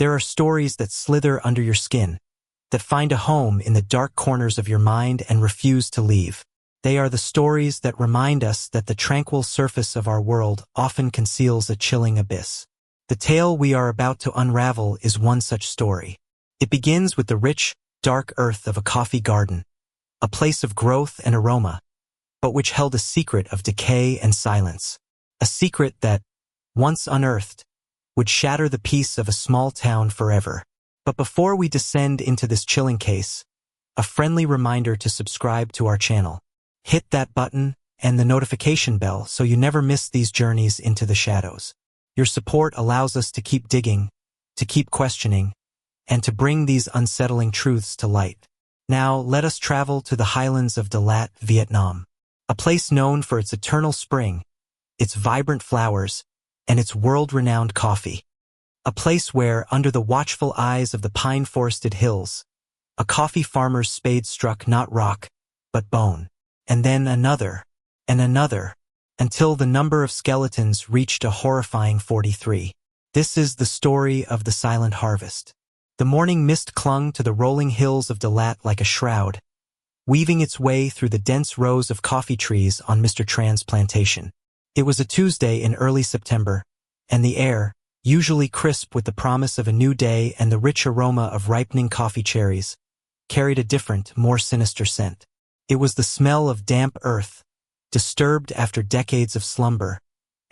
There are stories that slither under your skin, that find a home in the dark corners of your mind and refuse to leave. They are the stories that remind us that the tranquil surface of our world often conceals a chilling abyss. The tale we are about to unravel is one such story. It begins with the rich, dark earth of a coffee garden, a place of growth and aroma, but which held a secret of decay and silence. A secret that, once unearthed, would shatter the peace of a small town forever. But before we descend into this chilling case, a friendly reminder to subscribe to our channel. Hit that button and the notification bell so you never miss these journeys into the shadows. Your support allows us to keep digging, to keep questioning, and to bring these unsettling truths to light. Now, let us travel to the highlands of Dalat, Vietnam, a place known for its eternal spring, its vibrant flowers, and its world-renowned coffee. A place where, under the watchful eyes of the pine-forested hills, a coffee farmer's spade struck not rock, but bone, and then another, and another, until the number of skeletons reached a horrifying 43. This is the story of the silent harvest. The morning mist clung to the rolling hills of Dalat like a shroud, weaving its way through the dense rows of coffee trees on Mr. Tran's plantation. It was a Tuesday in early September, and the air, usually crisp with the promise of a new day and the rich aroma of ripening coffee cherries, carried a different, more sinister scent. It was the smell of damp earth, disturbed after decades of slumber,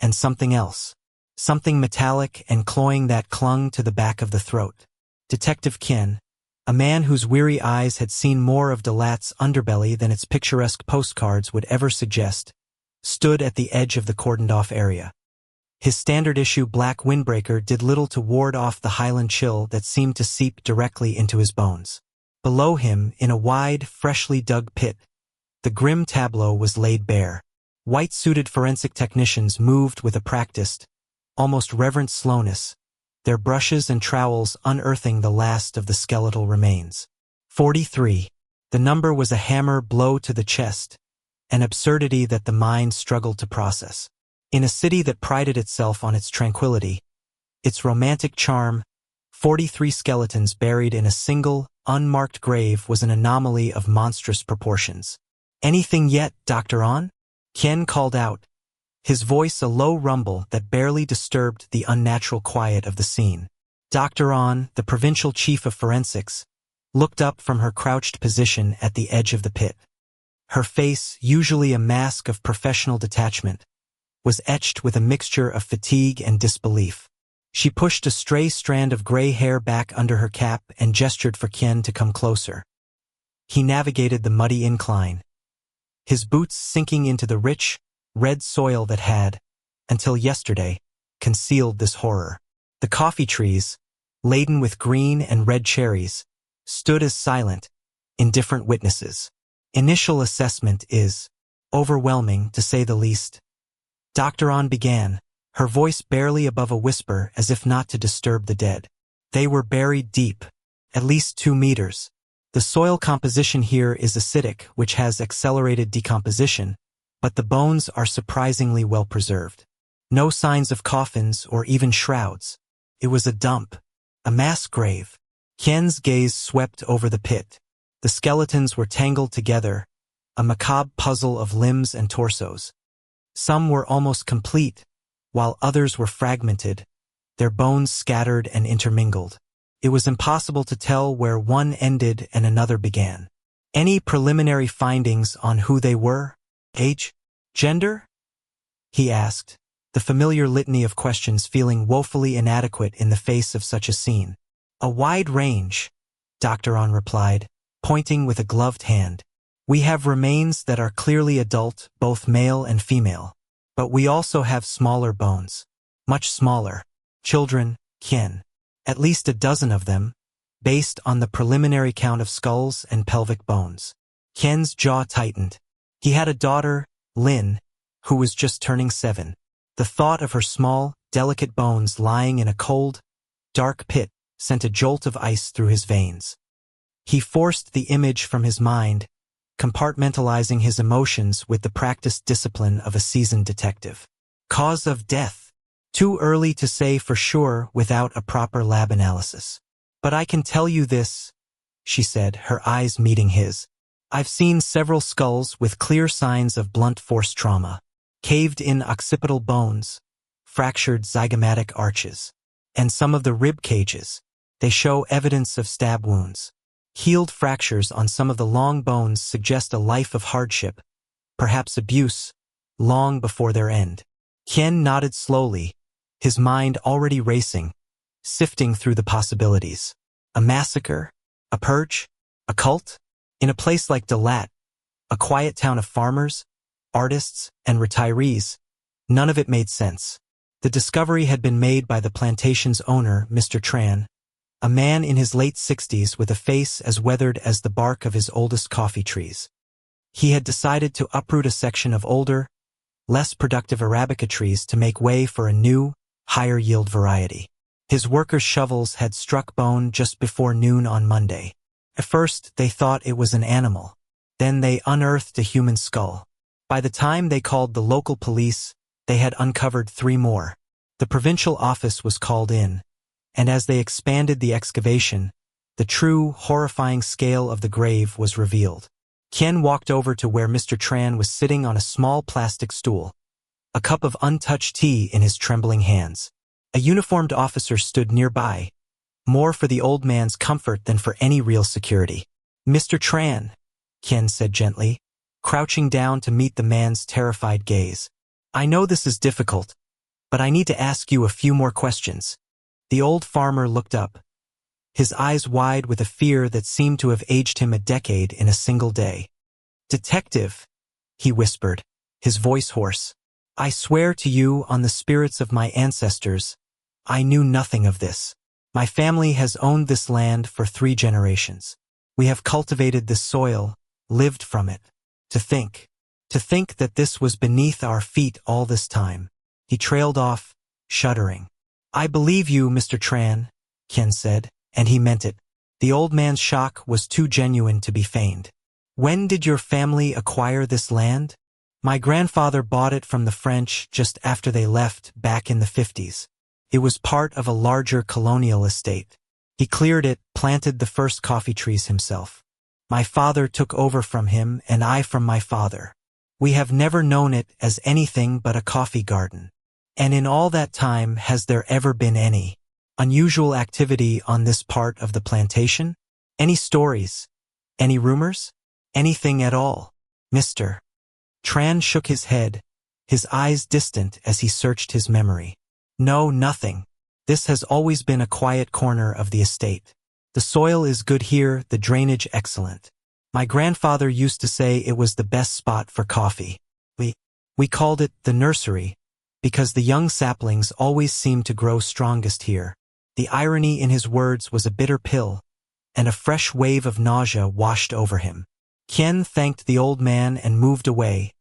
and something else, something metallic and cloying that clung to the back of the throat. Detective Kien, a man whose weary eyes had seen more of Dalat's underbelly than its picturesque postcards would ever suggest, stood at the edge of the cordoned-off area. His standard-issue black windbreaker did little to ward off the highland chill that seemed to seep directly into his bones. Below him, in a wide, freshly dug pit, the grim tableau was laid bare. White-suited forensic technicians moved with a practiced, almost reverent slowness, their brushes and trowels unearthing the last of the skeletal remains. 43. The number was a hammer blow to the chest, an absurdity that the mind struggled to process. In a city that prided itself on its tranquility, its romantic charm, 43 skeletons buried in a single, unmarked grave was an anomaly of monstrous proportions. "Anything yet, Dr. On?" Kien called out, his voice a low rumble that barely disturbed the unnatural quiet of the scene. Dr. On, the provincial chief of forensics, looked up from her crouched position at the edge of the pit. Her face, usually a mask of professional detachment, was etched with a mixture of fatigue and disbelief. She pushed a stray strand of gray hair back under her cap and gestured for Kien to come closer. He navigated the muddy incline, his boots sinking into the rich, red soil that had, until yesterday, concealed this horror. The coffee trees, laden with green and red cherries, stood as silent, indifferent witnesses. Initial assessment is overwhelming, to say the least. Dr. On began, her voice barely above a whisper as if not to disturb the dead. They were buried deep, at least 2 meters. The soil composition here is acidic, which has accelerated decomposition, but the bones are surprisingly well preserved. No signs of coffins or even shrouds. It was a dump, a mass grave. Kien's gaze swept over the pit. The skeletons were tangled together, a macabre puzzle of limbs and torsos. Some were almost complete, while others were fragmented, their bones scattered and intermingled. It was impossible to tell where one ended and another began. "Any preliminary findings on who they were? Age? Gender?" he asked, the familiar litany of questions feeling woefully inadequate in the face of such a scene. "A wide range," Dr. On replied, pointing with a gloved hand. "We have remains that are clearly adult, both male and female. But we also have smaller bones. Much smaller. Children, Kien. At least a dozen of them, based on the preliminary count of skulls and pelvic bones." Kien's jaw tightened. He had a daughter, Lynn, who was just turning 7. The thought of her small, delicate bones lying in a cold, dark pit sent a jolt of ice through his veins. He forced the image from his mind, compartmentalizing his emotions with the practiced discipline of a seasoned detective. "Cause of death," Too early to say for sure without a proper lab analysis. But I can tell you this, she said, her eyes meeting his. I've seen several skulls with clear signs of blunt force trauma, caved-in occipital bones, fractured zygomatic arches, and some of the rib cages. They show evidence of stab wounds. Healed fractures on some of the long bones suggest a life of hardship, perhaps abuse, long before their end. Qian nodded slowly, his mind already racing, sifting through the possibilities. A massacre? A purge? A cult? In a place like Dalat, a quiet town of farmers, artists, and retirees, none of it made sense. The discovery had been made by the plantation's owner, Mr. Tran, a man in his late 60s with a face as weathered as the bark of his oldest coffee trees. He had decided to uproot a section of older, less productive Arabica trees to make way for a new, higher-yield variety. His workers' shovels had struck bone just before noon on Monday. At first, they thought it was an animal. Then they unearthed a human skull. By the time they called the local police, they had uncovered 3 more. The provincial office was called in, and as they expanded the excavation, the true, horrifying scale of the grave was revealed. Qian walked over to where Mr. Tran was sitting on a small plastic stool, a cup of untouched tea in his trembling hands. A uniformed officer stood nearby, more for the old man's comfort than for any real security. Mr. Tran, Qian said gently, crouching down to meet the man's terrified gaze. I know this is difficult, but I need to ask you a few more questions. The old farmer looked up, his eyes wide with a fear that seemed to have aged him a decade in a single day. Detective, he whispered, his voice hoarse, I swear to you on the spirits of my ancestors, I knew nothing of this. My family has owned this land for 3 generations. We have cultivated this soil, lived from it. To think that this was beneath our feet all this time. He trailed off, shuddering. I believe you, Mr. Tran, Qian said, and he meant it. The old man's shock was too genuine to be feigned. When did your family acquire this land? My grandfather bought it from the French just after they left back in the 50s. It was part of a larger colonial estate. He cleared it, planted the first coffee trees himself. My father took over from him and I from my father. We have never known it as anything but a coffee garden. And in all that time, has there ever been any unusual activity on this part of the plantation? Any stories? Any rumors? Anything at all? Mr. Tran shook his head, his eyes distant as he searched his memory. No, nothing. This has always been a quiet corner of the estate. The soil is good here, the drainage excellent. My grandfather used to say it was the best spot for coffee. We called it the nursery, because the young saplings always seemed to grow strongest here. The irony in his words was a bitter pill, and a fresh wave of nausea washed over him. Qian thanked the old man and moved away,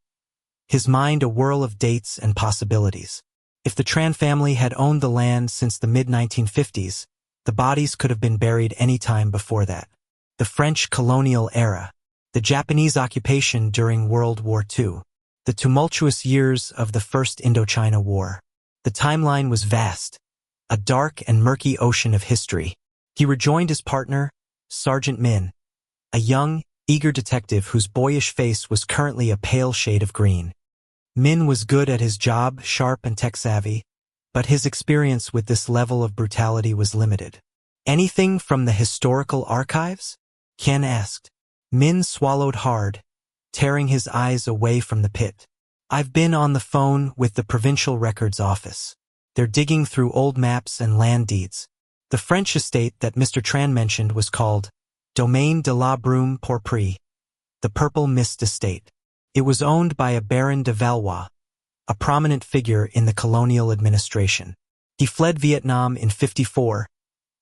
his mind a whirl of dates and possibilities. If the Tran family had owned the land since the mid-1950s, the bodies could have been buried any time before that. The French colonial era, the Japanese occupation during World War II, the tumultuous years of the First Indochina War. The timeline was vast, a dark and murky ocean of history. He rejoined his partner, Sergeant Min, a young, eager detective whose boyish face was currently a pale shade of green. Min was good at his job, sharp and tech-savvy, but his experience with this level of brutality was limited. Anything from the historical archives? Qian asked. Min swallowed hard, tearing his eyes away from the pit. I've been on the phone with the Provincial Records Office. They're digging through old maps and land deeds. The French estate that Mr. Tran mentioned was called Domaine de la Brume Pourpre, the Purple Mist Estate. It was owned by a Baron de Valois, a prominent figure in the colonial administration. He fled Vietnam in '54,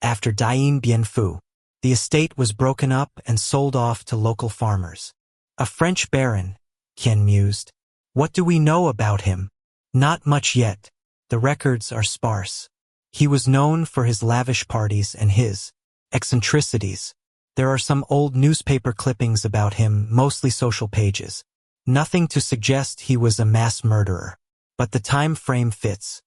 after Dien Bien Phu. The estate was broken up and sold off to local farmers. A French baron, Qian mused. What do we know about him? Not much yet. The records are sparse. He was known for his lavish parties and his eccentricities. There are some old newspaper clippings about him, mostly social pages. Nothing to suggest he was a mass murderer. But the time frame fits.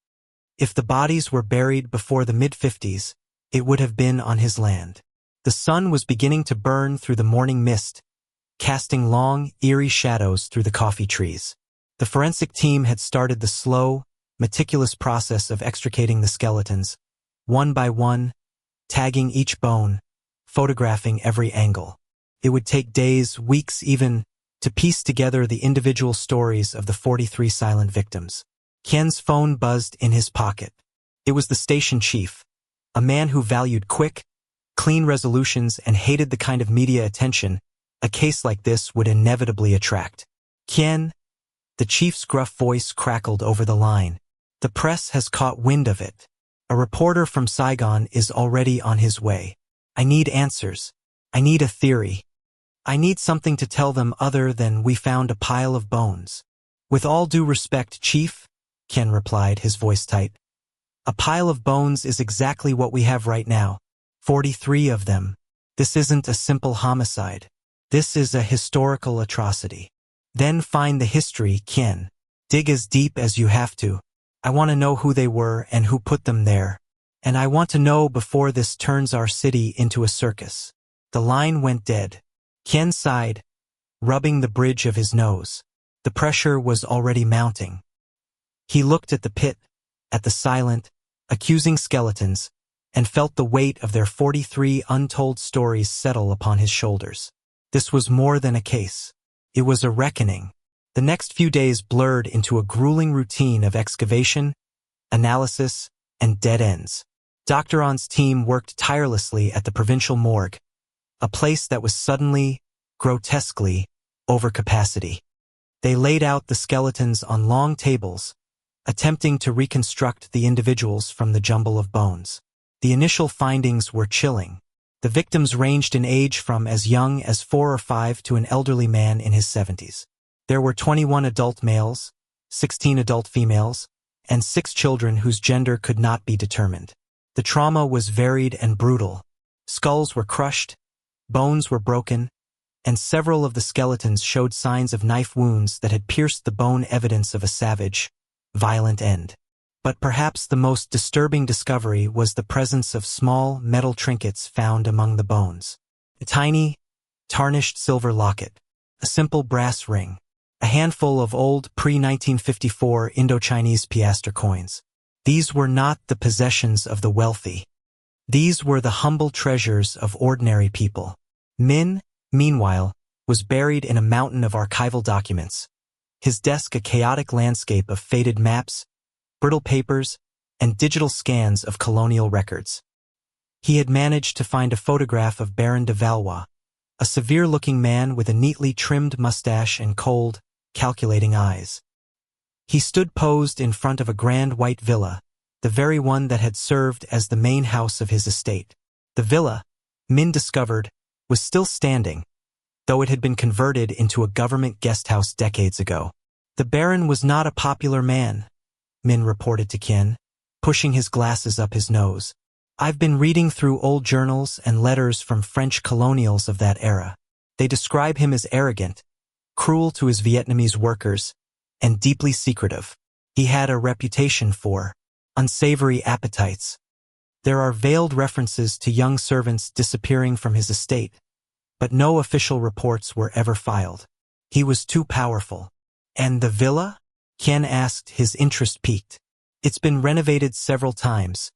If the bodies were buried before the mid-50s, it would have been on his land. The sun was beginning to burn through the morning mist, casting long, eerie shadows through the coffee trees. The forensic team had started the slow, meticulous process of extricating the skeletons, one by one, tagging each bone, photographing every angle. It would take days, weeks even, to piece together the individual stories of the 43 silent victims. Qian's phone buzzed in his pocket. It was the station chief, a man who valued quick, clean resolutions and hated the kind of media attention a case like this would inevitably attract. Qian, the chief's gruff voice crackled over the line. The press has caught wind of it. A reporter from Saigon is already on his way. I need answers. I need a theory. I need something to tell them other than we found a pile of bones. With all due respect, Chief, Qian replied, his voice tight. A pile of bones is exactly what we have right now. 43 of them. This isn't a simple homicide. This is a historical atrocity. Then find the history, Qian. Dig as deep as you have to. I want to know who they were and who put them there. And I want to know before this turns our city into a circus. The line went dead. Qian sighed, rubbing the bridge of his nose. The pressure was already mounting. He looked at the pit, at the silent, accusing skeletons, and felt the weight of their 43 untold stories settle upon his shoulders. This was more than a case. It was a reckoning. The next few days blurred into a grueling routine of excavation, analysis, and dead ends. Dr. On's team worked tirelessly at the provincial morgue, a place that was suddenly, grotesquely, over capacity. They laid out the skeletons on long tables, attempting to reconstruct the individuals from the jumble of bones. The initial findings were chilling. The victims ranged in age from as young as 4 or 5 to an elderly man in his 70s. There were 21 adult males, 16 adult females, and 6 children whose gender could not be determined. The trauma was varied and brutal. Skulls were crushed, bones were broken, and several of the skeletons showed signs of knife wounds that had pierced the bone, evidence of a savage, violent end. But perhaps the most disturbing discovery was the presence of small metal trinkets found among the bones. A tiny, tarnished silver locket, a simple brass ring, a handful of old pre-1954 Indo-Chinese piastre coins. These were not the possessions of the wealthy. These were the humble treasures of ordinary people. Min, meanwhile, was buried in a mountain of archival documents, his desk a chaotic landscape of faded maps, brittle papers, and digital scans of colonial records. He had managed to find a photograph of Baron de Valois, a severe-looking man with a neatly trimmed mustache and cold, calculating eyes. He stood posed in front of a grand white villa, the very one that had served as the main house of his estate. The villa, Min discovered, was still standing, though it had been converted into a government guest house decades ago. The Baron was not a popular man, Min reported to Qian, pushing his glasses up his nose. I've been reading through old journals and letters from French colonials of that era. They describe him as arrogant, cruel to his Vietnamese workers, and deeply secretive. He had a reputation for unsavory appetites. There are veiled references to young servants disappearing from his estate, but no official reports were ever filed. He was too powerful. And the villa? Qian asked, his interest piqued. It's been renovated several times,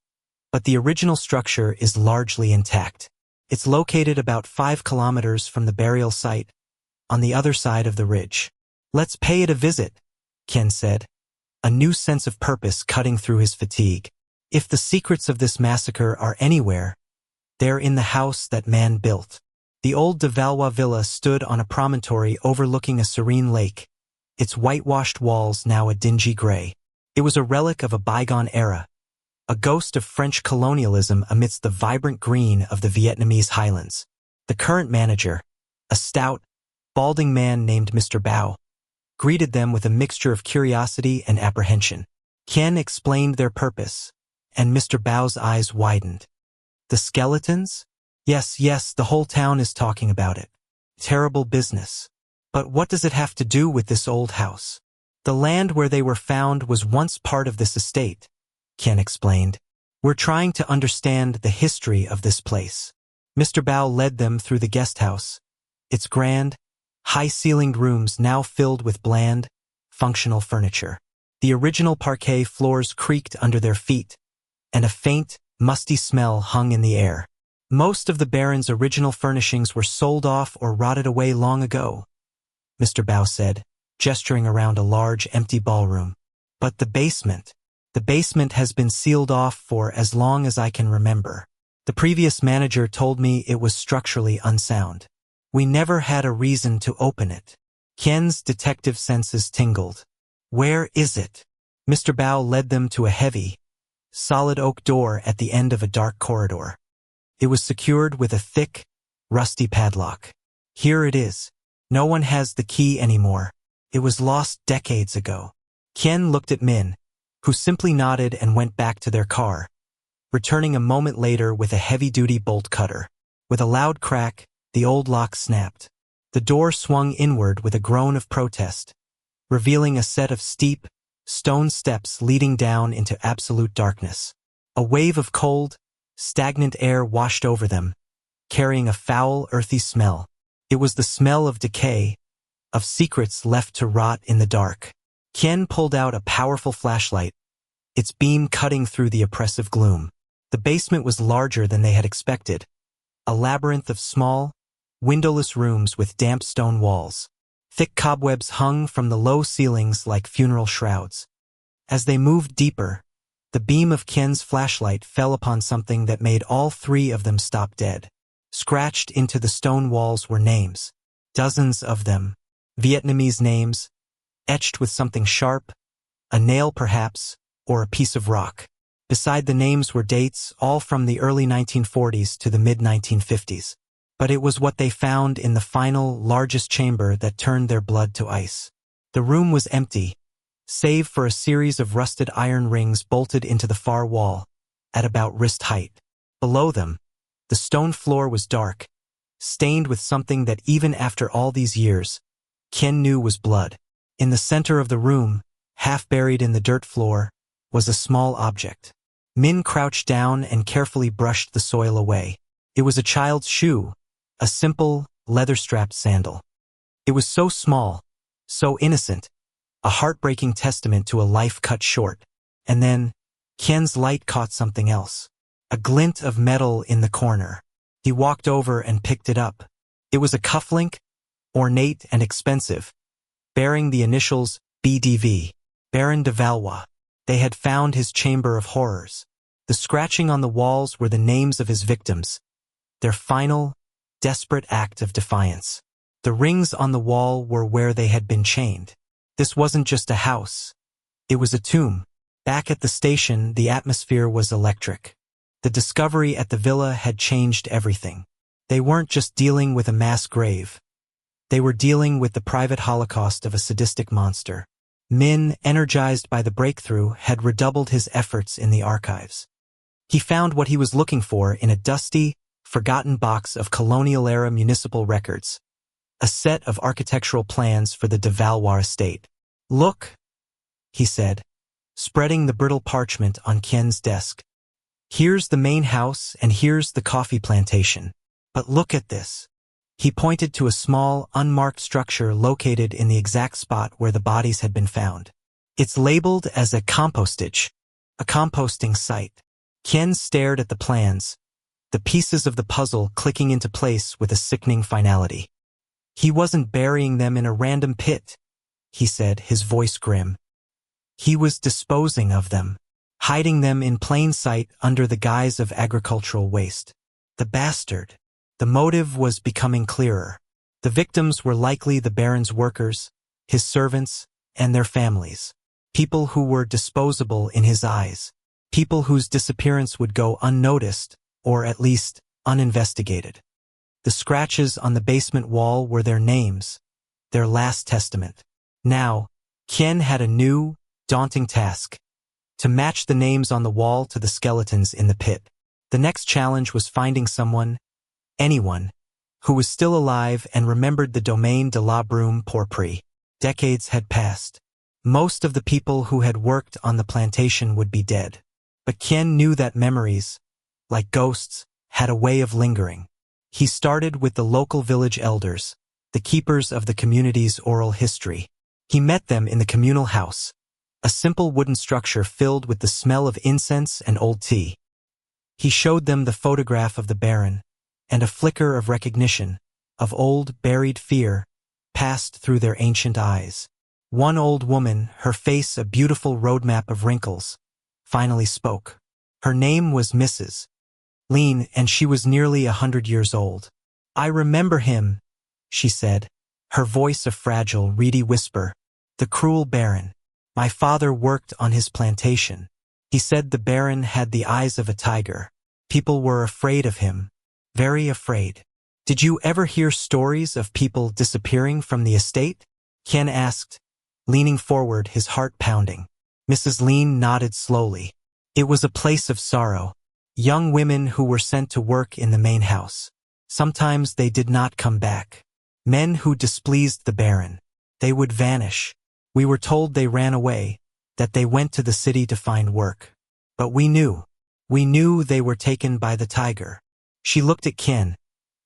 but the original structure is largely intact. It's located about 5 kilometers from the burial site, on the other side of the ridge. Let's pay it a visit, Qian said, a new sense of purpose cutting through his fatigue. If the secrets of this massacre are anywhere, they're in the house that man built. The old de Valois villa stood on a promontory overlooking a serene lake, its whitewashed walls now a dingy gray. It was a relic of a bygone era, a ghost of French colonialism amidst the vibrant green of the Vietnamese highlands. The current manager, a stout, balding man named Mr. Bao, greeted them with a mixture of curiosity and apprehension. Qian explained their purpose, and Mr. Bao's eyes widened. The skeletons? Yes, the whole town is talking about it. Terrible business. But what does it have to do with this old house? The land where they were found was once part of this estate, Ken explained. We're trying to understand the history of this place. Mr. Bao led them through the guest house, its grand, high-ceilinged rooms now filled with bland, functional furniture. The original parquet floors creaked under their feet, and a faint, musty smell hung in the air. Most of the Baron's original furnishings were sold off or rotted away long ago, Mr. Bao said, gesturing around a large, empty ballroom. But the basement has been sealed off for as long as I can remember. The previous manager told me it was structurally unsound. We never had a reason to open it. Qian's detective senses tingled. Where is it? Mr. Bao led them to a heavy, solid oak door at the end of a dark corridor. It was secured with a thick, rusty padlock. Here it is. No one has the key anymore. It was lost decades ago. Qian looked at Min, who simply nodded and went back to their car, returning a moment later with a heavy-duty bolt cutter. With a loud crack, the old lock snapped. The door swung inward with a groan of protest, revealing a set of steep, stone steps leading down into absolute darkness. A wave of cold, stagnant air washed over them, carrying a foul, earthy smell. It was the smell of decay, of secrets left to rot in the dark. Qian pulled out a powerful flashlight, its beam cutting through the oppressive gloom. The basement was larger than they had expected, a labyrinth of small, windowless rooms with damp stone walls. Thick cobwebs hung from the low ceilings like funeral shrouds. As they moved deeper, the beam of Qian's flashlight fell upon something that made all three of them stop dead. Scratched into the stone walls were names, dozens of them, Vietnamese names, etched with something sharp, a nail perhaps, or a piece of rock. Beside the names were dates, all from the early 1940s to the mid-1950s. But it was what they found in the final, largest chamber that turned their blood to ice. The room was empty, save for a series of rusted iron rings bolted into the far wall, at about wrist height. Below them, the stone floor was dark, stained with something that even after all these years, Qian knew was blood. In the center of the room, half buried in the dirt floor, was a small object. Min crouched down and carefully brushed the soil away. It was a child's shoe, a simple, leather-strapped sandal. It was so small, so innocent, a heartbreaking testament to a life cut short. And then, Qian's light caught something else. A glint of metal in the corner. He walked over and picked it up. It was a cufflink, ornate and expensive, bearing the initials BDV, Baron de Valois. They had found his chamber of horrors. The scratching on the walls were the names of his victims, their final, desperate act of defiance. The rings on the wall were where they had been chained. This wasn't just a house. It was a tomb. Back at the station, the atmosphere was electric. The discovery at the villa had changed everything. They weren't just dealing with a mass grave. They were dealing with the private holocaust of a sadistic monster. Min, energized by the breakthrough, had redoubled his efforts in the archives. He found what he was looking for in a dusty, forgotten box of colonial-era municipal records, a set of architectural plans for the de Valois estate. "Look," he said, spreading the brittle parchment on Qian's desk. "Here's the main house and here's the coffee plantation. But look at this." He pointed to a small, unmarked structure located in the exact spot where the bodies had been found. It's labeled as a compostage, a composting site. Qian stared at the plans, the pieces of the puzzle clicking into place with a sickening finality. He wasn't burying them in a random pit, he said, his voice grim. He was disposing of them, hiding them in plain sight under the guise of agricultural waste. The bastard. The motive was becoming clearer. The victims were likely the Baron's workers, his servants, and their families. People who were disposable in his eyes. People whose disappearance would go unnoticed, or at least uninvestigated. The scratches on the basement wall were their names, their last testament. Now, Qian had a new, daunting task: to match the names on the wall to the skeletons in the pit. The next challenge was finding someone, anyone, who was still alive and remembered the Domaine de la Brume Pourpre. Decades had passed. Most of the people who had worked on the plantation would be dead. But Ken knew that memories, like ghosts, had a way of lingering. He started with the local village elders, the keepers of the community's oral history. He met them in the communal house, a simple wooden structure filled with the smell of incense and old tea. He showed them the photograph of the Baron, and a flicker of recognition, of old, buried fear, passed through their ancient eyes. One old woman, her face a beautiful roadmap of wrinkles, finally spoke. Her name was Mrs. Lean, and she was nearly 100 years old. "I remember him," she said, her voice a fragile, reedy whisper. "The cruel Baron. My father worked on his plantation. He said the Baron had the eyes of a tiger. People were afraid of him, very afraid." "Did you ever hear stories of people disappearing from the estate?" Ken asked, leaning forward, his heart pounding. Mrs. Lean nodded slowly. "It was a place of sorrow. Young women who were sent to work in the main house. Sometimes they did not come back. Men who displeased the Baron. They would vanish. We were told they ran away, that they went to the city to find work. But we knew they were taken by the tiger." She looked at Ken,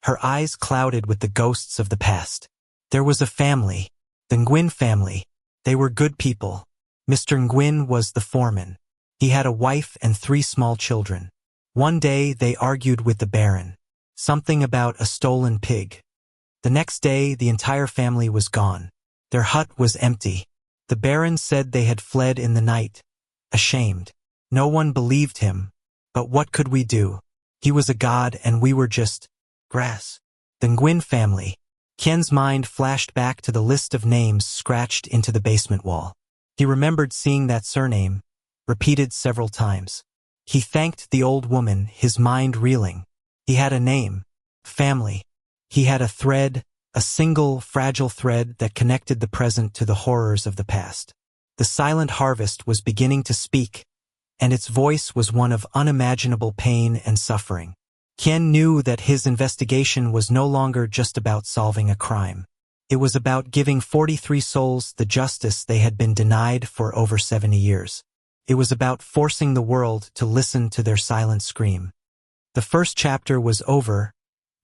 her eyes clouded with the ghosts of the past. "There was a family, the Nguyen family. They were good people. Mr. Nguyen was the foreman. He had a wife and 3 small children. One day they argued with the Baron. Something about a stolen pig. The next day the entire family was gone. Their hut was empty. The Baron said they had fled in the night, ashamed. No one believed him. But what could we do? He was a god and we were just grass." The Nguyen family. Ken's mind flashed back to the list of names scratched into the basement wall. He remembered seeing that surname, repeated several times. He thanked the old woman, his mind reeling. He had a name. Family. He had a thread, a single, fragile thread that connected the present to the horrors of the past. The silent harvest was beginning to speak, and its voice was one of unimaginable pain and suffering. Ken knew that his investigation was no longer just about solving a crime. It was about giving 43 souls the justice they had been denied for over 70 years. It was about forcing the world to listen to their silent scream. The first chapter was over,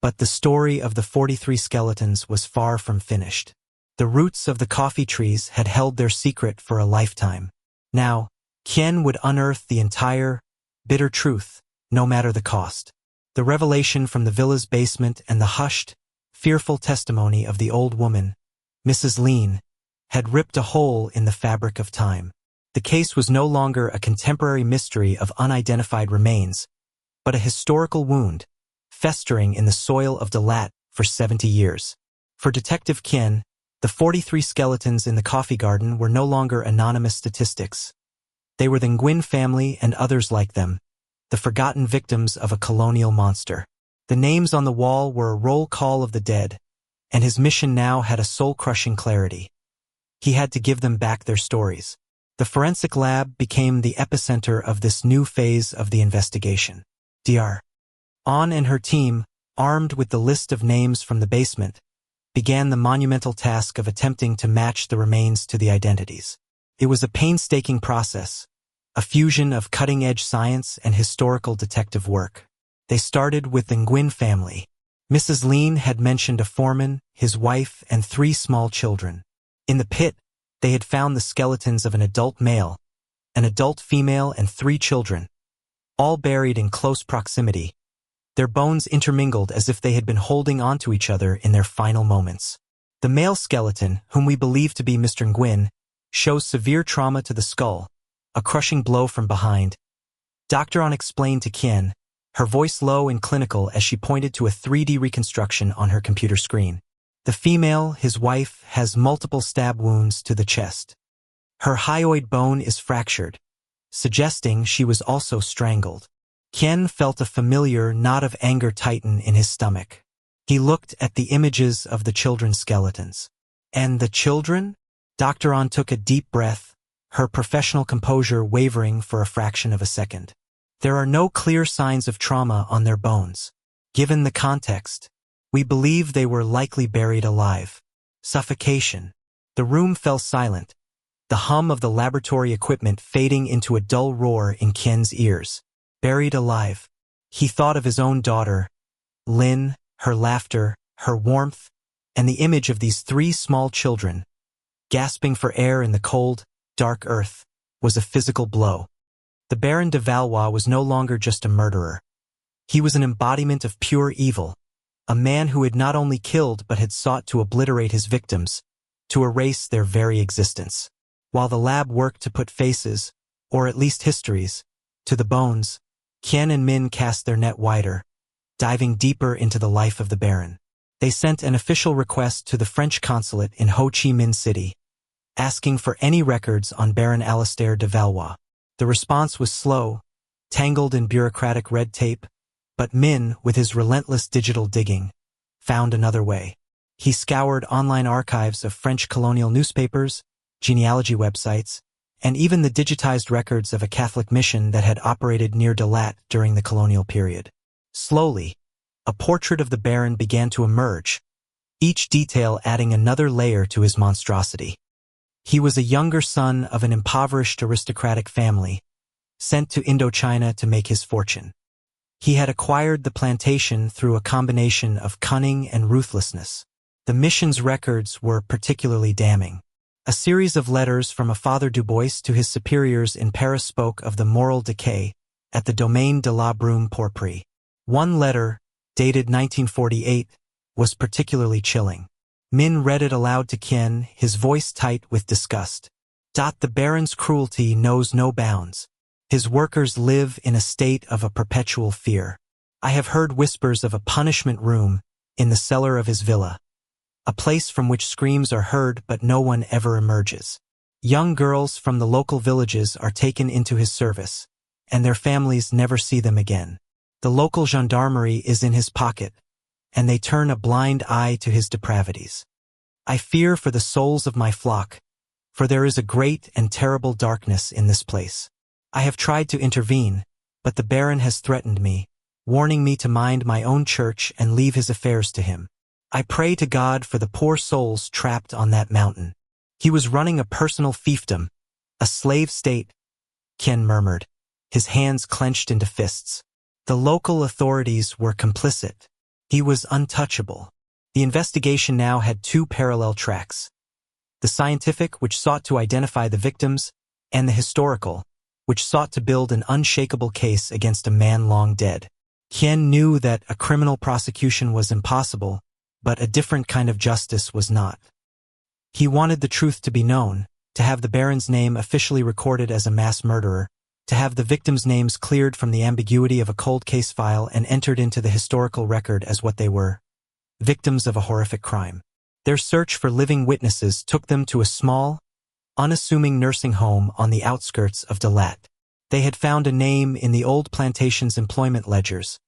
but the story of the 43 skeletons was far from finished. The roots of the coffee trees had held their secret for a lifetime. Now, Ken would unearth the entire, bitter truth, no matter the cost. The revelation from the villa's basement and the hushed, fearful testimony of the old woman, Mrs. Lean, had ripped a hole in the fabric of time. The case was no longer a contemporary mystery of unidentified remains, but a historical wound, festering in the soil of Dalat for 70 years. For Detective Ken, the 43 skeletons in the coffee garden were no longer anonymous statistics. They were the Nguyen family and others like them, the forgotten victims of a colonial monster. The names on the wall were a roll call of the dead, and his mission now had a soul-crushing clarity. He had to give them back their stories. The forensic lab became the epicenter of this new phase of the investigation. Dr. An and her team, armed with the list of names from the basement, began the monumental task of attempting to match the remains to the identities. It was a painstaking process, a fusion of cutting-edge science and historical detective work. They started with the Nguyen family. Mrs. Lean had mentioned a foreman, his wife, and 3 small children. In the pit, they had found the skeletons of an adult male, an adult female, and 3 children, all buried in close proximity, their bones intermingled as if they had been holding onto each other in their final moments. The male skeleton, whom we believe to be Mr. Nguyen, shows severe trauma to the skull, a crushing blow from behind. Dr. An explained to Ken, her voice low and clinical as she pointed to a 3D reconstruction on her computer screen. The female, his wife, has multiple stab wounds to the chest. Her hyoid bone is fractured, suggesting she was also strangled. Ken felt a familiar knot of anger tighten in his stomach. He looked at the images of the children's skeletons. And the children? Dr. An took a deep breath, her professional composure wavering for a fraction of a second. There are no clear signs of trauma on their bones. Given the context, we believe they were likely buried alive. Suffocation. The room fell silent, the hum of the laboratory equipment fading into a dull roar in Qian's ears. Buried alive. He thought of his own daughter, Lin, her laughter, her warmth, and the image of these three small children, gasping for air in the cold, dark earth, was a physical blow. The Baron de Valois was no longer just a murderer. He was an embodiment of pure evil, a man who had not only killed but had sought to obliterate his victims, to erase their very existence. While the lab worked to put faces, or at least histories, to the bones, Qian and Min cast their net wider, diving deeper into the life of the Baron. They sent an official request to the French consulate in Ho Chi Minh City, asking for any records on Baron Alistair de Valois. The response was slow, tangled in bureaucratic red tape, but Min, with his relentless digital digging, found another way. He scoured online archives of French colonial newspapers, genealogy websites, and even the digitized records of a Catholic mission that had operated near Dalat during the colonial period. Slowly, a portrait of the Baron began to emerge, each detail adding another layer to his monstrosity. He was a younger son of an impoverished aristocratic family, sent to Indochina to make his fortune. He had acquired the plantation through a combination of cunning and ruthlessness. The mission's records were particularly damning. A series of letters from a Father Dubois to his superiors in Paris spoke of the moral decay at the Domaine de la Brume-Pourpre. One letter, dated 1948, was particularly chilling. Min read it aloud to Qian, his voice tight with disgust. The Baron's cruelty knows no bounds. His workers live in a state of a perpetual fear. I have heard whispers of a punishment room in the cellar of his villa, a place from which screams are heard but no one ever emerges. Young girls from the local villages are taken into his service, and their families never see them again. The local gendarmerie is in his pocket, and they turn a blind eye to his depravities. I fear for the souls of my flock, for there is a great and terrible darkness in this place. I have tried to intervene, but the Baron has threatened me, warning me to mind my own church and leave his affairs to him. I pray to God for the poor souls trapped on that mountain. He was running a personal fiefdom, a slave state, Qian murmured, his hands clenched into fists. The local authorities were complicit. He was untouchable. The investigation now had two parallel tracks: the scientific, which sought to identify the victims, and the historical, which sought to build an unshakable case against a man long dead. Qian knew that a criminal prosecution was impossible, but a different kind of justice was not. He wanted the truth to be known, to have the Baron's name officially recorded as a mass murderer, to have the victims' names cleared from the ambiguity of a cold case file and entered into the historical record as what they were: victims of a horrific crime. Their search for living witnesses took them to a small, unassuming nursing home on the outskirts of Dalat. They had found a name in the old plantation's employment ledgers: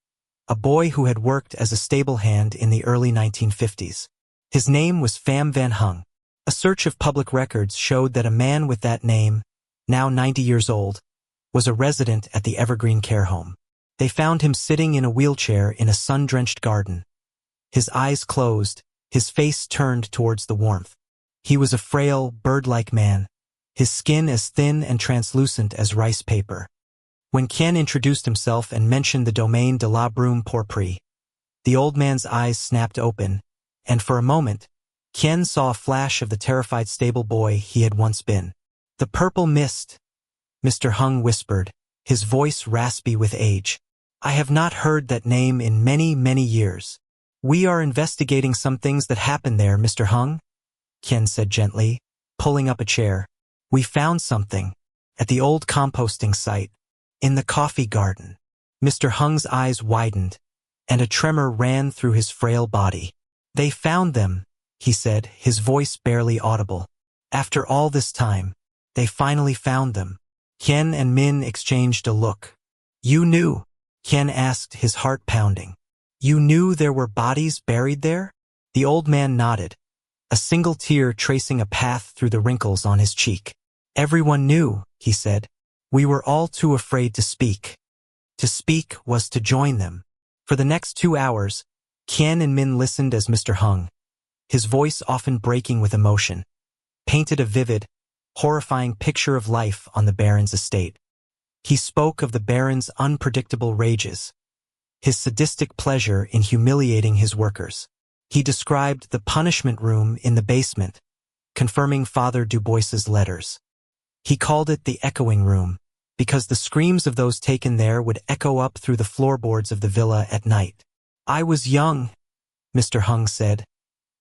a boy who had worked as a stable hand in the early 1950s. His name was Pham Van Hung. A search of public records showed that a man with that name, now 90 years old, was a resident at the Evergreen Care Home. They found him sitting in a wheelchair in a sun-drenched garden, his eyes closed, his face turned towards the warmth. He was a frail, bird-like man, his skin as thin and translucent as rice paper. When Qian introduced himself and mentioned the Domaine de la Brume-Pourpre, the old man's eyes snapped open, and for a moment, Qian saw a flash of the terrified stable boy he had once been. "The purple mist," Mr. Hung whispered, his voice raspy with age. "I have not heard that name in many, many years." "We are investigating some things that happened there, Mr. Hung," Qian said gently, pulling up a chair. "We found something at the old composting site, in the coffee garden." Mr. Hung's eyes widened, and a tremor ran through his frail body. "They found them," he said, his voice barely audible. "After all this time, they finally found them." Qian and Min exchanged a look. "You knew?" Qian asked, his heart pounding. "You knew there were bodies buried there?" The old man nodded, a single tear tracing a path through the wrinkles on his cheek. "Everyone knew," he said. "We were all too afraid to speak. To speak was to join them." For the next 2 hours, Qian and Min listened as Mr. Hung, his voice often breaking with emotion, painted a vivid, horrifying picture of life on the Baron's estate. He spoke of the Baron's unpredictable rages, his sadistic pleasure in humiliating his workers. He described the punishment room in the basement, confirming Father Dubois's letters. He called it the echoing room, because the screams of those taken there would echo up through the floorboards of the villa at night. "I was young," Mr. Hung said,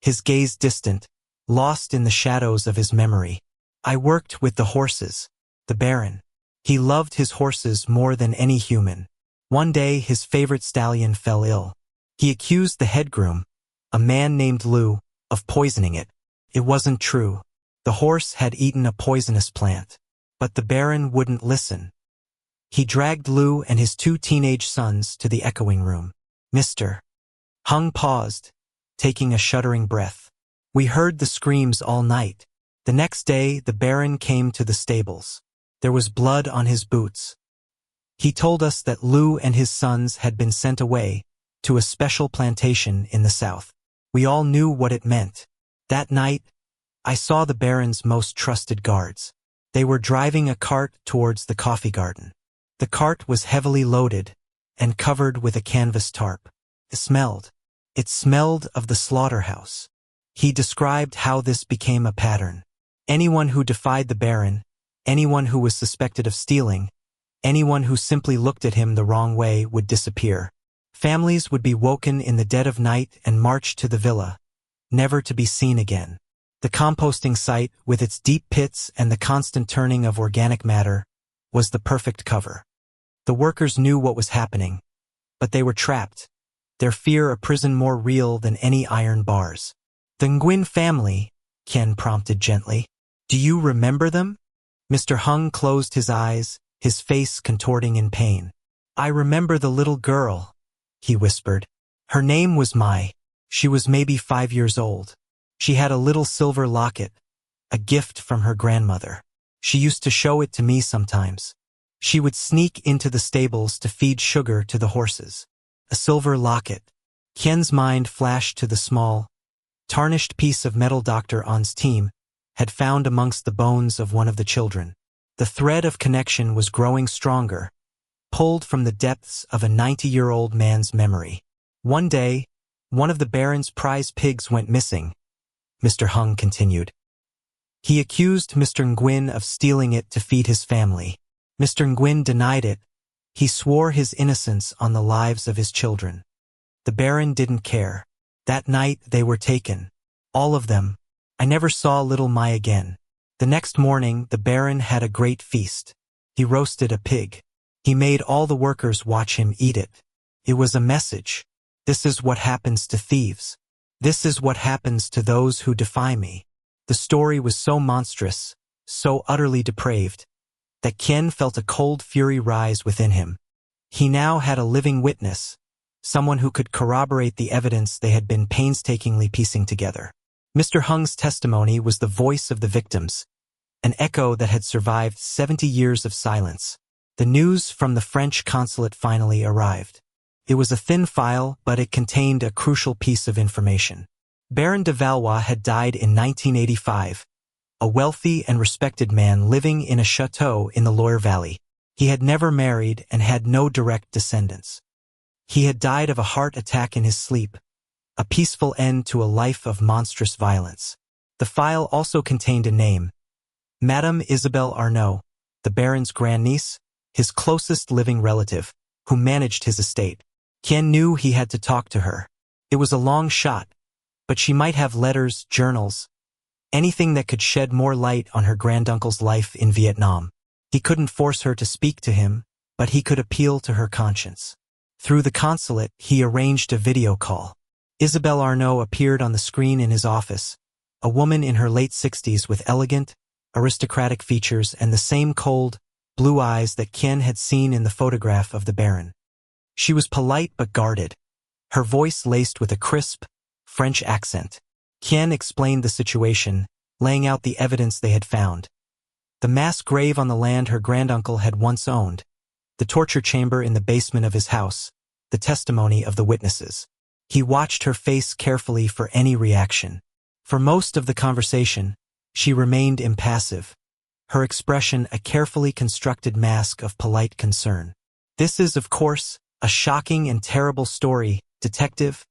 his gaze distant, lost in the shadows of his memory. "I worked with the horses. The Baron. He loved his horses more than any human. One day his favorite stallion fell ill. He accused the head groom, a man named Lou, of poisoning it. It wasn't true. The horse had eaten a poisonous plant. But the Baron wouldn't listen. He dragged Lou and his 2 teenage sons to the echoing room." Mr. Hung paused, taking a shuddering breath. "We heard the screams all night. The next day the Baron came to the stables. There was blood on his boots. He told us that Lou and his sons had been sent away to a special plantation in the south. We all knew what it meant. That night, I saw the Baron's most trusted guards. They were driving a cart towards the coffee garden. The cart was heavily loaded and covered with a canvas tarp. It smelled of the slaughterhouse." He described how this became a pattern. Anyone who defied the Baron, anyone who was suspected of stealing, anyone who simply looked at him the wrong way would disappear. Families would be woken in the dead of night and marched to the villa, never to be seen again. The composting site, with its deep pits and the constant turning of organic matter, was the perfect cover. The workers knew what was happening, but they were trapped, their fear a prison more real than any iron bars. "The Nguyen family," Ken prompted gently. "Do you remember them?" Mr. Hung closed his eyes, his face contorting in pain. "I remember the little girl," he whispered. "Her name was Mai. She was maybe 5 years old. She had a little silver locket, a gift from her grandmother. She used to show it to me sometimes. She would sneak into the stables to feed sugar to the horses. A silver locket." Kien's mind flashed to the small, tarnished piece of metal Dr. On's team had found amongst the bones of one of the children. The thread of connection was growing stronger, pulled from the depths of a 90-year-old man's memory. One day, one of the Baron's prize pigs went missing, Mr. Hung continued. He accused Mr. Nguyen of stealing it to feed his family. Mr. Nguyen denied it. He swore his innocence on the lives of his children. The Baron didn't care. That night they were taken. All of them. I never saw little Mai again. The next morning the Baron had a great feast. He roasted a pig. He made all the workers watch him eat it. It was a message. This is what happens to thieves. This is what happens to those who defy me. The story was so monstrous, so utterly depraved, that Kien felt a cold fury rise within him. He now had a living witness, someone who could corroborate the evidence they had been painstakingly piecing together. Mr. Hung's testimony was the voice of the victims, an echo that had survived 70 years of silence. The news from the French consulate finally arrived. It was a thin file, but it contained a crucial piece of information. Baron de Valois had died in 1985, a wealthy and respected man living in a chateau in the Loire Valley. He had never married and had no direct descendants. He had died of a heart attack in his sleep, a peaceful end to a life of monstrous violence. The file also contained a name, Madame Isabelle Arnaud, the Baron's grandniece, his closest living relative, who managed his estate. Kien knew he had to talk to her. It was a long shot, but she might have letters, journals, anything that could shed more light on her granduncle's life in Vietnam. He couldn't force her to speak to him, but he could appeal to her conscience. Through the consulate, he arranged a video call. Isabelle Arnaud appeared on the screen in his office, a woman in her late 60s with elegant, aristocratic features and the same cold, blue eyes that Kien had seen in the photograph of the Baron. She was polite but guarded, her voice laced with a crisp, French accent. Kien explained the situation, laying out the evidence they had found. The mass grave on the land her granduncle had once owned, the torture chamber in the basement of his house, the testimony of the witnesses. He watched her face carefully for any reaction. For most of the conversation, she remained impassive, her expression a carefully constructed mask of polite concern. "This is, of course, a shocking and terrible story, Detective,"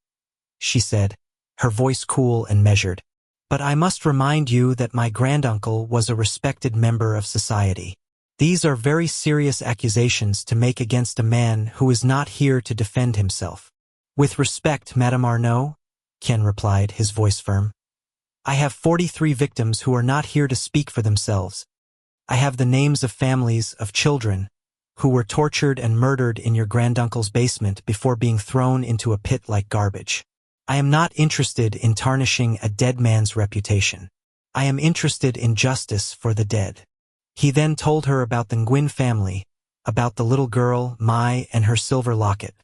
she said, her voice cool and measured. "But I must remind you that my granduncle was a respected member of society. These are very serious accusations to make against a man who is not here to defend himself." "With respect, Madame Arnaud," Ken replied, his voice firm. "I have 43 victims who are not here to speak for themselves. I have the names of families, of children, who were tortured and murdered in your granduncle's basement before being thrown into a pit like garbage. I am not interested in tarnishing a dead man's reputation. I am interested in justice for the dead." He then told her about the Nguyen family, about the little girl, Mai, and her silver locket.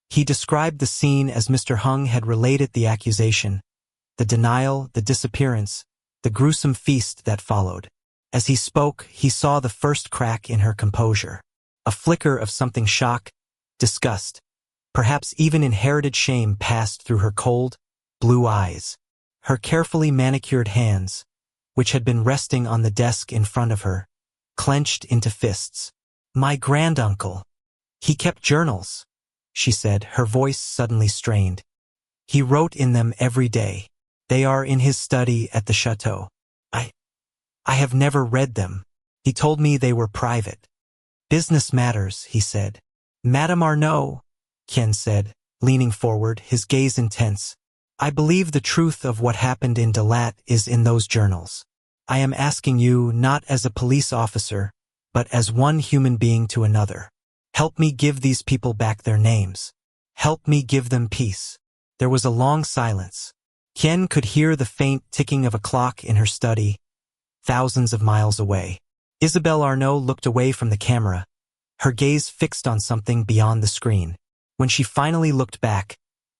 He described the scene as Mr. Hung had related the accusation, the denial, the disappearance, the gruesome feast that followed. As he spoke, he saw the first crack in her composure. A flicker of something shock, disgust, perhaps even inherited shame passed through her cold, blue eyes. Her carefully manicured hands, which had been resting on the desk in front of her, clenched into fists. "My granduncle. He kept journals," she said, her voice suddenly strained. "He wrote in them every day. They are in his study at the chateau. I have never read them. He told me they were private." "Business matters," he said. "Madame Arnaud," Ken said, leaning forward, his gaze intense. "I believe the truth of what happened in Dalat is in those journals. I am asking you not as a police officer, but as one human being to another. Help me give these people back their names. Help me give them peace." There was a long silence. Ken could hear the faint ticking of a clock in her study, thousands of miles away. Isabelle Arnaud looked away from the camera, her gaze fixed on something beyond the screen. When she finally looked back,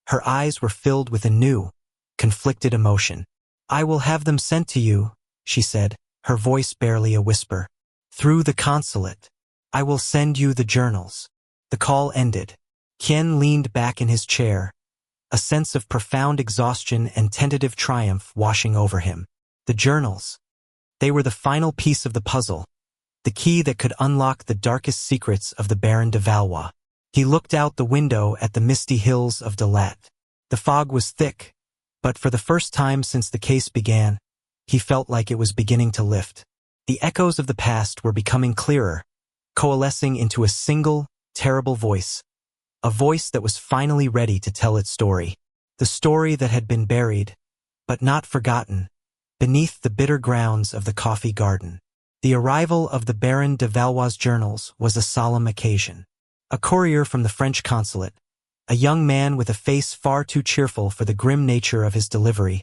her eyes were filled with a new, conflicted emotion. "I will have them sent to you," she said, her voice barely a whisper. "Through the consulate. I will send you the journals." The call ended. Ken leaned back in his chair, a sense of profound exhaustion and tentative triumph washing over him. The journals. They were the final piece of the puzzle, the key that could unlock the darkest secrets of the Baron de Valois. He looked out the window at the misty hills of Dalat. The fog was thick, but for the first time since the case began, he felt like it was beginning to lift. The echoes of the past were becoming clearer, coalescing into a single, terrible voice, a voice that was finally ready to tell its story. The story that had been buried, but not forgotten, beneath the bitter grounds of the coffee garden. The arrival of the Baron de Valois' journals was a solemn occasion. A courier from the French consulate, a young man with a face far too cheerful for the grim nature of his delivery,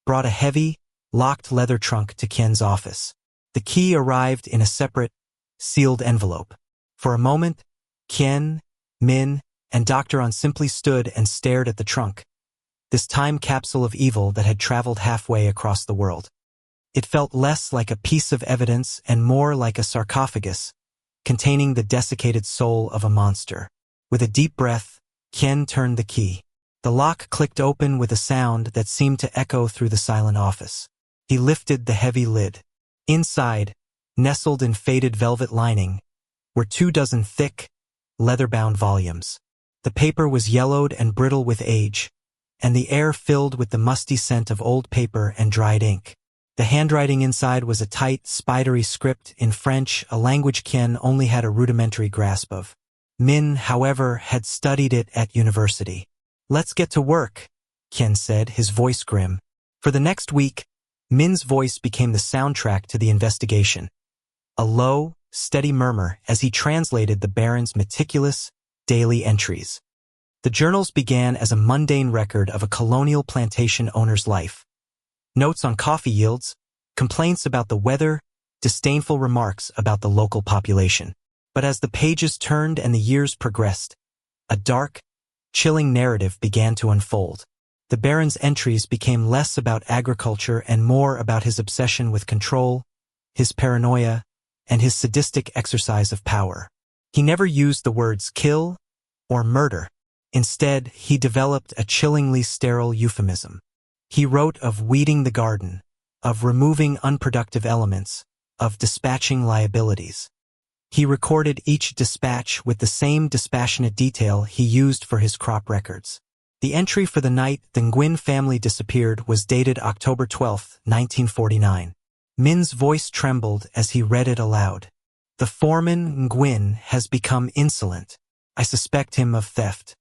brought a heavy, locked leather trunk to Ken's office. The key arrived in a separate, sealed envelope. For a moment, Ken, Min, and Dr. On simply stood and stared at the trunk, this time capsule of evil that had traveled halfway across the world. It felt less like a piece of evidence and more like a sarcophagus, containing the desiccated soul of a monster. With a deep breath, Ken turned the key. The lock clicked open with a sound that seemed to echo through the silent office. He lifted the heavy lid. Inside, nestled in faded velvet lining, were 24 thick, leather-bound volumes. The paper was yellowed and brittle with age, and the air filled with the musty scent of old paper and dried ink. The handwriting inside was a tight, spidery script in French, a language Ken only had a rudimentary grasp of. Min, however, had studied it at university. "Let's get to work," Ken said, his voice grim. For the next week, Min's voice became the soundtrack to the investigation. A low, steady murmur as he translated the Baron's meticulous, daily entries. The journals began as a mundane record of a colonial plantation owner's life. Notes on coffee yields, complaints about the weather, disdainful remarks about the local population. But as the pages turned and the years progressed, a dark, chilling narrative began to unfold. The Baron's entries became less about agriculture and more about his obsession with control, his paranoia, and his sadistic exercise of power. He never used the words kill or murder. Instead, he developed a chillingly sterile euphemism. He wrote of weeding the garden, of removing unproductive elements, of dispatching liabilities. He recorded each dispatch with the same dispassionate detail he used for his crop records. The entry for the night the Nguyen family disappeared was dated October 12, 1949. Min's voice trembled as he read it aloud. The foreman Nguyen has become insolent. I suspect him of theft.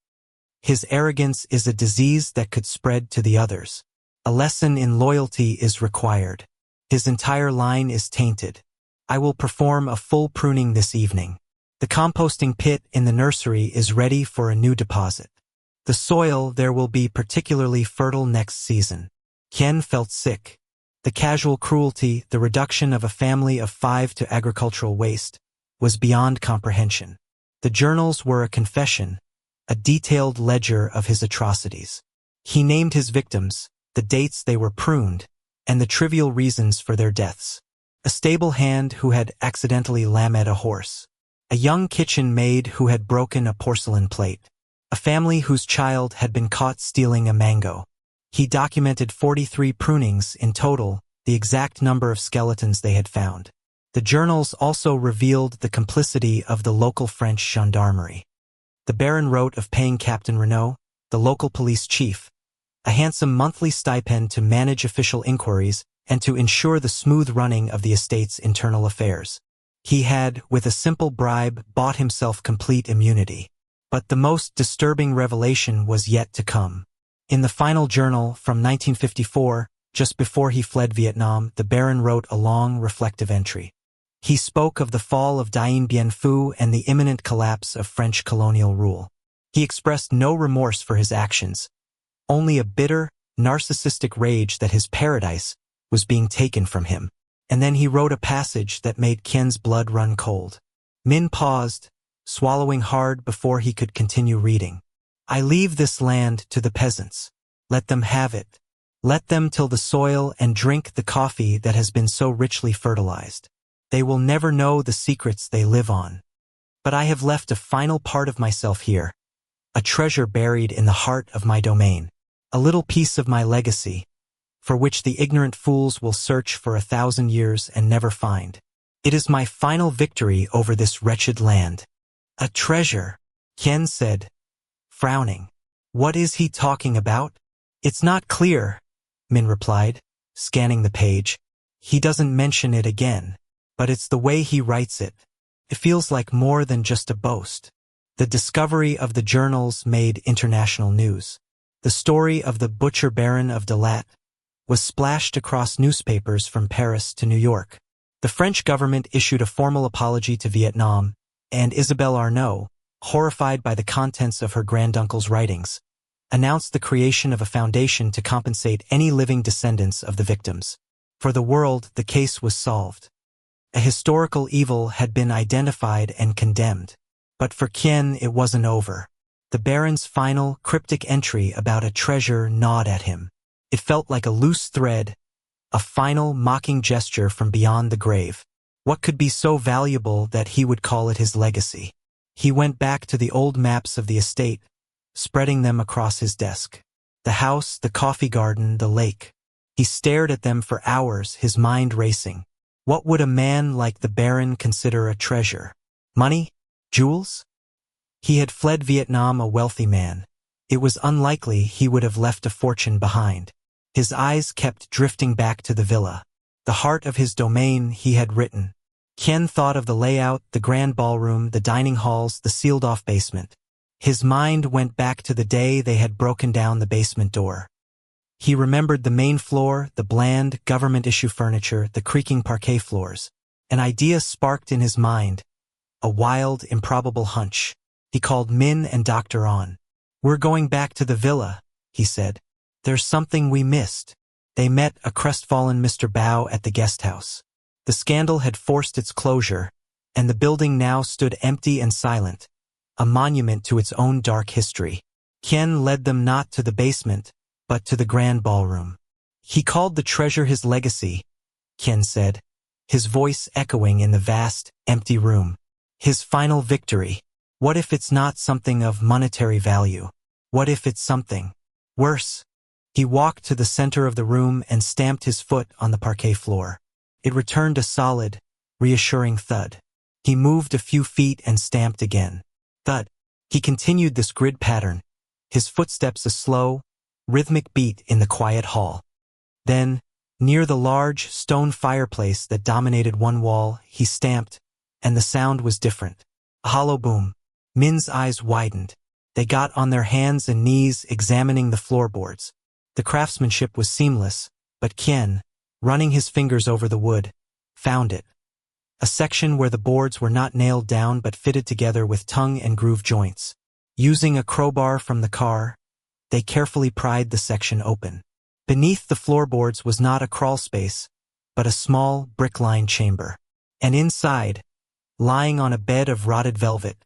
His arrogance is a disease that could spread to the others. A lesson in loyalty is required. His entire line is tainted. I will perform a full pruning this evening. The composting pit in the nursery is ready for a new deposit. The soil there will be particularly fertile next season. Kien felt sick. The casual cruelty, the reduction of a family of 5 to agricultural waste, was beyond comprehension. The journals were a confession, a detailed ledger of his atrocities. He named his victims, the dates they were pruned, and the trivial reasons for their deaths. A stable hand who had accidentally lammed a horse. A young kitchen maid who had broken a porcelain plate. A family whose child had been caught stealing a mango. He documented 43 prunings in total, the exact number of skeletons they had found. The journals also revealed the complicity of the local French gendarmerie. The Baron wrote of paying Captain Renaud, the local police chief, a handsome monthly stipend to manage official inquiries and to ensure the smooth running of the estate's internal affairs. He had, with a simple bribe, bought himself complete immunity. But the most disturbing revelation was yet to come. In the final journal from 1954, just before he fled Vietnam, the Baron wrote a long, reflective entry. He spoke of the fall of Dien Bien Phu and the imminent collapse of French colonial rule. He expressed no remorse for his actions, only a bitter, narcissistic rage that his paradise was being taken from him. And then he wrote a passage that made Kien's blood run cold. Min paused, swallowing hard before he could continue reading. I leave this land to the peasants. Let them have it. Let them till the soil and drink the coffee that has been so richly fertilized. They will never know the secrets they live on. But I have left a final part of myself here, a treasure buried in the heart of my domain, a little piece of my legacy, for which the ignorant fools will search for 1,000 years and never find. It is my final victory over this wretched land. A treasure, Kien said, frowning. What is he talking about? It's not clear, Min replied, scanning the page. He doesn't mention it again, but it's the way he writes it. It feels like more than just a boast. The discovery of the journals made international news. The story of the butcher Baron of Dalat was splashed across newspapers from Paris to New York. The French government issued a formal apology to Vietnam, and Isabelle Arnaud, horrified by the contents of her granduncle's writings, announced the creation of a foundation to compensate any living descendants of the victims. For the world, the case was solved. A historical evil had been identified and condemned. But for Kien, it wasn't over. The Baron's final, cryptic entry about a treasure gnawed at him. It felt like a loose thread, a final, mocking gesture from beyond the grave. What could be so valuable that he would call it his legacy? He went back to the old maps of the estate, spreading them across his desk. The house, the coffee garden, the lake. He stared at them for hours, his mind racing. What would a man like the Baron consider a treasure? Money? Jewels? He had fled Vietnam a wealthy man. It was unlikely he would have left a fortune behind. His eyes kept drifting back to the villa. The heart of his domain, he had written. Kien thought of the layout, the grand ballroom, the dining halls, the sealed-off basement. His mind went back to the day they had broken down the basement door. He remembered the main floor, the bland, government-issue furniture, the creaking parquet floors. An idea sparked in his mind, a wild, improbable hunch. He called Min and Doctor on. We're going back to the villa, he said. There's something we missed. They met a crestfallen Mr. Bao at the guest house. The scandal had forced its closure, and the building now stood empty and silent, a monument to its own dark history. Kien led them not to the basement, but to the grand ballroom. He called the treasure his legacy, Kien said, his voice echoing in the vast, empty room. His final victory. What if it's not something of monetary value? What if it's something worse? He walked to the center of the room and stamped his foot on the parquet floor. It returned a solid, reassuring thud. He moved a few feet and stamped again. Thud. He continued this grid pattern, his footsteps a slow, rhythmic beat in the quiet hall. Then, near the large, stone fireplace that dominated one wall, he stamped, and the sound was different. A hollow boom. Min's eyes widened. They got on their hands and knees examining the floorboards. The craftsmanship was seamless, but Kien, running his fingers over the wood, found it. A section where the boards were not nailed down but fitted together with tongue and groove joints. Using a crowbar from the car, they carefully pried the section open. Beneath the floorboards was not a crawl space, but a small, brick-lined chamber. And inside, lying on a bed of rotted velvet,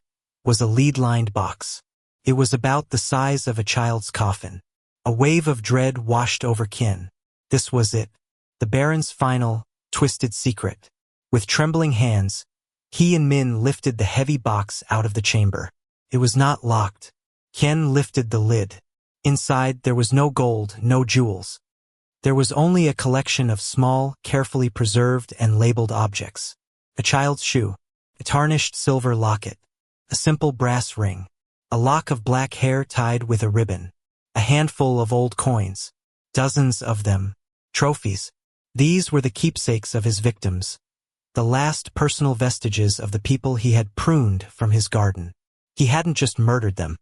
was a lead-lined box. It was about the size of a child's coffin. A wave of dread washed over Kien. This was it, the Baron's final, twisted secret. With trembling hands, he and Min lifted the heavy box out of the chamber. It was not locked. Kien lifted the lid. Inside, there was no gold, no jewels. There was only a collection of small, carefully preserved and labeled objects. A child's shoe, a tarnished silver locket, a simple brass ring, a lock of black hair tied with a ribbon, a handful of old coins, dozens of them, trophies. These were the keepsakes of his victims, the last personal vestiges of the people he had pruned from his garden. He hadn't just murdered them.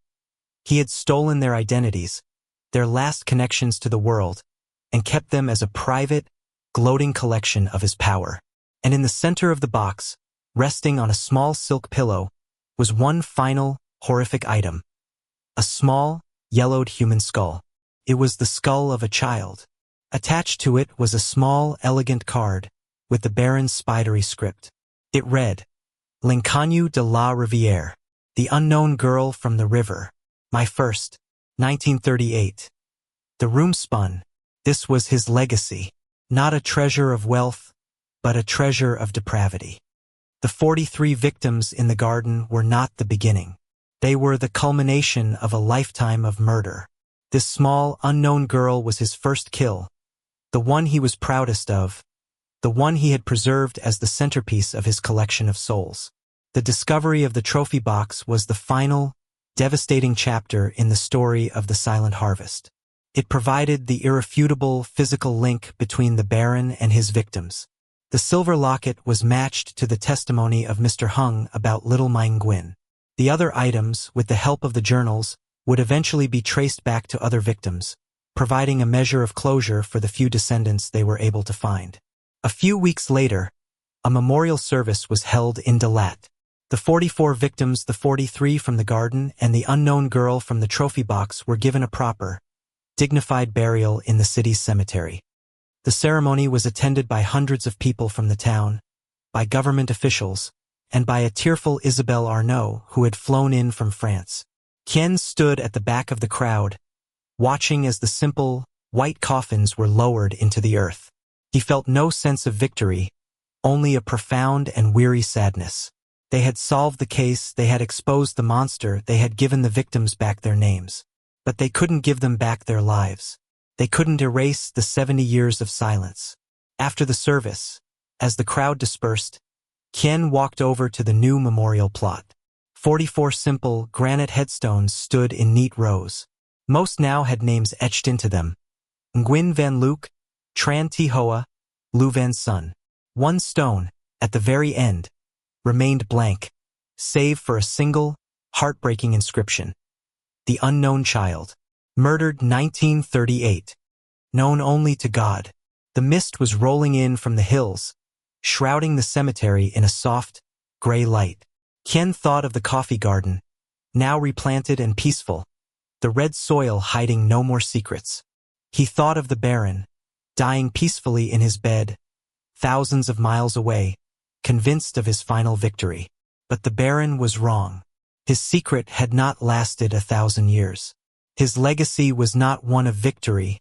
He had stolen their identities, their last connections to the world, and kept them as a private, gloating collection of his power. And in the center of the box, resting on a small silk pillow, was one final, horrific item. A small, yellowed human skull. It was the skull of a child. Attached to it was a small, elegant card, with the Baron's spidery script. It read, L'Inconnue de la Rivière, the unknown girl from the river. My first, 1938. The room spun. This was his legacy. Not a treasure of wealth, but a treasure of depravity. The 43 victims in the garden were not the beginning. They were the culmination of a lifetime of murder. This small, unknown girl was his first kill, the one he was proudest of, the one he had preserved as the centerpiece of his collection of souls. The discovery of the trophy box was the final, devastating chapter in the story of the Silent Harvest. It provided the irrefutable physical link between the Baron and his victims. The silver locket was matched to the testimony of Mr. Hung about little Mein Nguyen. The other items, with the help of the journals, would eventually be traced back to other victims, providing a measure of closure for the few descendants they were able to find. A few weeks later, a memorial service was held in Dalat. The 44 victims, the 43 from the garden, and the unknown girl from the trophy box were given a proper, dignified burial in the city's cemetery. The ceremony was attended by hundreds of people from the town, by government officials, and by a tearful Isabelle Arnaud who had flown in from France. Kien stood at the back of the crowd, watching as the simple, white coffins were lowered into the earth. He felt no sense of victory, only a profound and weary sadness. They had solved the case, they had exposed the monster, they had given the victims back their names. But they couldn't give them back their lives. They couldn't erase the 70 years of silence. After the service, as the crowd dispersed, Kien walked over to the new memorial plot. 44 simple, granite headstones stood in neat rows. Most now had names etched into them. Nguyen Van Luc, Tran Thi Hoa, Lu Van Sun. One stone, at the very end, remained blank, save for a single, heartbreaking inscription. The unknown child. Murdered 1938. Known only to God. The mist was rolling in from the hills, shrouding the cemetery in a soft, gray light. Kien thought of the coffee garden, now replanted and peaceful, the red soil hiding no more secrets. He thought of the Baron, dying peacefully in his bed, thousands of miles away, convinced of his final victory. But the Baron was wrong. His secret had not lasted 1,000 years. His legacy was not one of victory,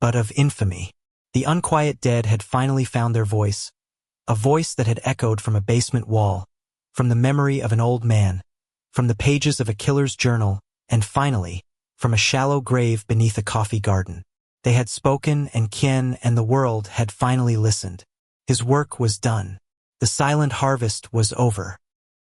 but of infamy. The unquiet dead had finally found their voice, a voice that had echoed from a basement wall, from the memory of an old man, from the pages of a killer's journal, and finally, from a shallow grave beneath a coffee garden. They had spoken, and Kien and the world had finally listened. His work was done. The silent harvest was over.